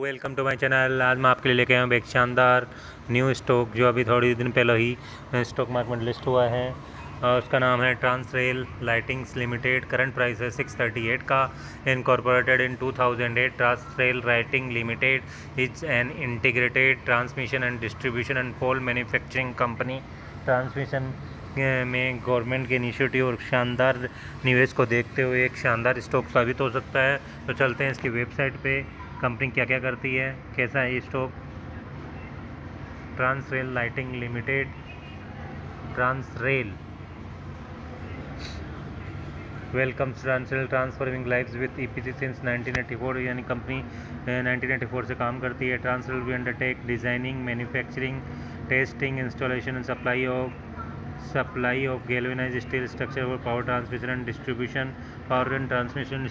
Welcome to my channel. आज मैं आपके लिए लेके आया हूँ एक शानदार न्यू स्टॉक जो अभी थोड़ी दिन पहले ही स्टॉक मार्केट में लिस्ट हुआ है और उसका नाम है Transrail lightings limited. Current price है 638 का। Incorporated in 2008, Transrail lighting limited is an integrated transmission and distribution and pole manufacturing company. Transmission में गवर्नमेंट के इनिशिएटिव और शानदार निवेश को देखते हुए एक शानदार स्टॉक साबित हो सकता है। तो चलते हैं इसकी वेबसाइट पे, कंपनी क्या क्या करती है, कैसा है ये stock. Transrail lighting limited, Transrail welcomes Transrail transforming lives with EPC since 1984। यानी कंपनी 1984 से काम करती है। Transrail we undertake designing, manufacturing, testing, installation and supply of galvanized steel structure for power transmission and distribution. Power and transmission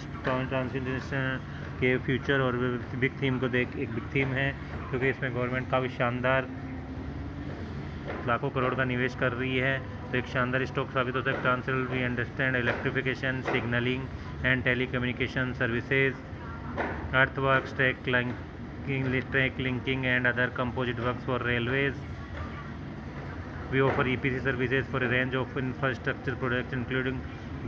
के future और big theme को देख, एक बिग थीम है क्योंकि इसमें गवर्नमेंट काफ़ी शानदार लाखों करोड़ का निवेश कर रही है। तो एक शानदार स्टॉक साबित हो सकता है। Transrail we understand electrification, signalling and telecommunication services, earthworks, track linking and other composite works for railways. We offer EPC services for a range of infrastructure products including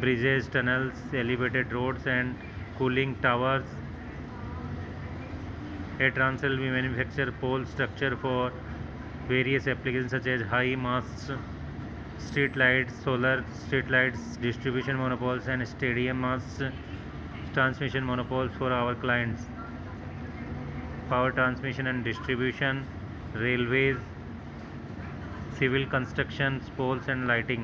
bridges, tunnels, elevated roads and cooling towers. At Transel we manufacture pole structure for various applications such as high mast street lights, solar street lights, distribution monopoles and stadium mast transmission monopoles for our clients. Power transmission and distribution, railways, civil constructions, poles and lighting.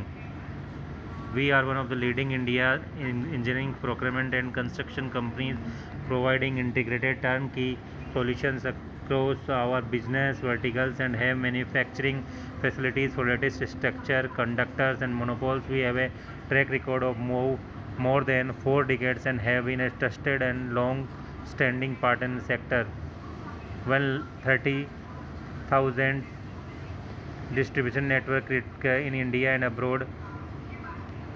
We are one of the leading India in engineering procurement and construction companies providing integrated turnkey solutions across our business verticals and have manufacturing facilities for latest structure, conductors and monopoles. We have a track record of more than 4 decades and have been a trusted and long standing partner in the sector. 130,000 distribution network in India and abroad,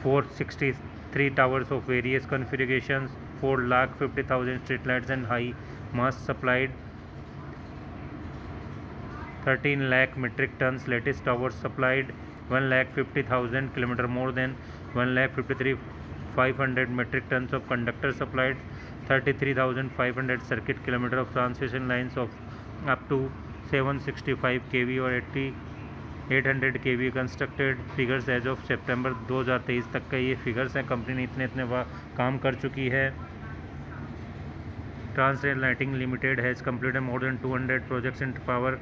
463 towers of various configurations, 4,50,000 streetlights and high mast supplied, 13 lakh metric tons latest towers supplied, 1,50,000 km, more than 1,53,500 metric tons of conductor supplied, 33,500 circuit kilometer of transmission lines of up to 765 kV और 800 kV constructed. Figures as of सितंबर 2023 तक का ये figures हैं। Company ने इतने काम कर चुकी है। Transrail lighting limited has completed more than 200 projects in power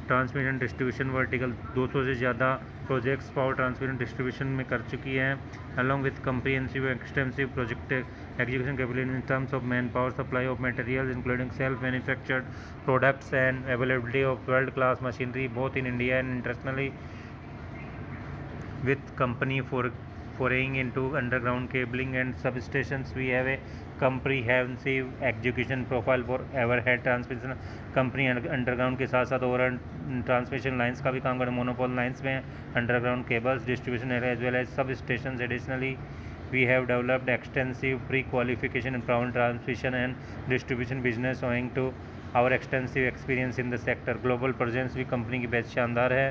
transmission distribution vertical. 200 से ज़्यादा प्रोजेक्ट्स पावर ट्रांसमिशन डिस्ट्रीब्यूशन में कर चुकी है। Along with comprehensive extensive project execution capability in terms of man power, supply of materials including self manufactured products and availability of world class machinery both in India and internationally. with company foraying into underground cabling and substations. We have a comprehensive execution profile for overhead transmission. Company underground के साथ साथ over transmission lines का भी काम कर, monopole lines में underground cables, distribution area as well as substation. Additionally we have developed extensive pre-qualification in power transmission and distribution business owing to our extensive experience in the sector. Global presence भी company की बेहद शानदार है।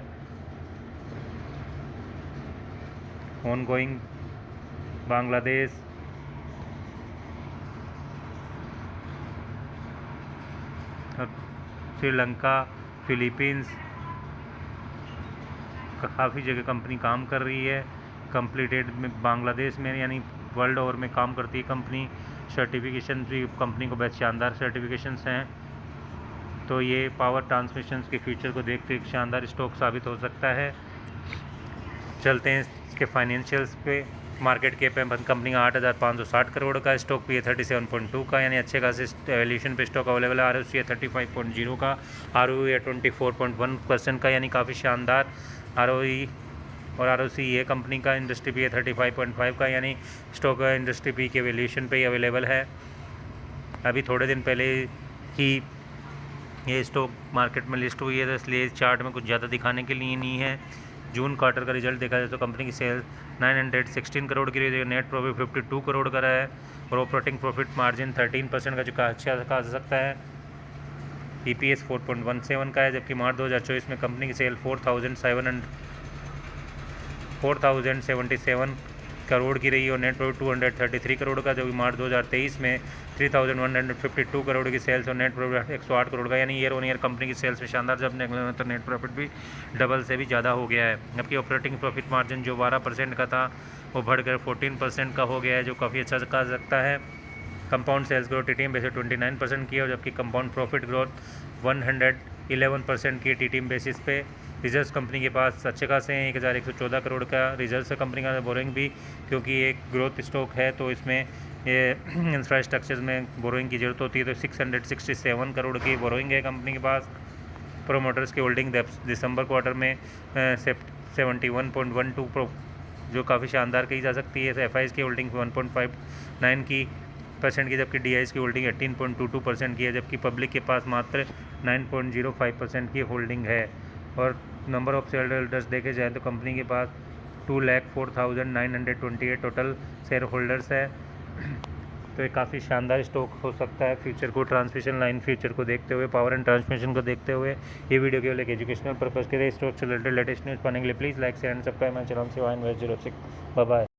ongoing Bangladesh, Sri Lanka, Philippines, काफ़ी जगह company काम कर रही है। कंप्लीटेड में बांग्लादेश में यानी वर्ल्ड ओवर में काम करती है कंपनी। सर्टिफिकेशन भी कंपनी को बहुत शानदार सर्टिफिकेशंस हैं। तो ये पावर ट्रांसमिशन के फ्यूचर को देखते एक शानदार स्टॉक साबित हो सकता है। चलते हैं इसके फाइनेंशियल्स पे। मार्केट कैप है कंपनी का 8,560 करोड़ का। स्टॉक भी है 37.2 का, यानी अच्छे खासे वैल्यूएशन पे स्टॉक अवेलेबल है। ROC है 35.0 का, ROE है 24.1% का, यानी काफ़ी शानदार ROE और ROC है कंपनी का। इंडस्ट्री भी है 35.5 का, यानी स्टॉक इंडस्ट्री पी के वैल्यूएशन पे ही अवेलेबल है। अभी थोड़े दिन पहले ही ये स्टॉक मार्केट में लिस्ट हुई है, तो इसलिए चार्ट में कुछ ज़्यादा दिखाने के लिए नहीं है। जून क्वार्टर का रिजल्ट देखा जाए तो कंपनी की सेल 916 करोड़ की रही है, नेट प्रॉफिट 52 करोड़ का रहा है और ऑपरेटिंग प्रॉफिट मार्जिन 13% का, जो अच्छा कहा जा सकता है। EPS 4.17 का है, जबकि मार्च 2024 में कंपनी की सेल 4,077 करोड़ की रही और नेट प्रॉफिट 233 करोड़ का, जबकि मार्च 2023 में 3,152 करोड़ की सेल्स और नेट प्रॉफिट 108 करोड़ का, यानी ईयर ऑन ईयर कंपनी की सेल्स में शानदार जब निकले हैं तो नेट प्रॉफिट भी डबल से भी ज़्यादा हो गया है। जबकि ऑपरेटिंग प्रॉफिट मार्जिन जो 12% का था वो बढ़कर 14% का हो गया है, जो काफ़ी अच्छा कहा सकता है। Compound sales growth TTM basis 29% की है, जबकि कंपाउंड प्रॉफिट ग्रोथ 111% की है TTM बेसिस पे। रिजर्व्स कंपनी के पास अच्छे खासे हैं, 1114 करोड़ का रिजर्व्स है कंपनी का। बोरोइंग भी क्योंकि एक ग्रोथ स्टॉक है तो इसमें ये इंफ्रास्ट्रक्चर में बोरोइंग की ज़रूरत होती है, तो 667 करोड़ की बोरोइंग है कंपनी के पास। प्रोमोटर्स की होल्डिंग दिसंबर क्वार्टर में 71.12 जो काफ़ी शानदार कही जा सकती है। FIs की होल्डिंग 1.59 की % की, जबकि DIs की होल्डिंग 18.22% की है, जबकि पब्लिक के पास मात्र 9.05% की होल्डिंग है। और नंबर ऑफ शेयर होल्डर्स देखे जाए तो कंपनी के पास 2,04,928 टोटल शेयर होल्डर्स है। तो ये काफ़ी शानदार स्टॉक हो सकता है फ्यूचर को, ट्रांसमिशन लाइन फ्यूचर को देखते हुए, पावर एंड ट्रांसमिशन को देखते हुए। ये वीडियो केवल एक एजुकेशनल पर्पज़ के लिए। स्टॉक से रिलेटेड लेटेस्ट न्यूज़ पाने के लिए please like share and subscribe my channel शिवाइन 06। Bye bye.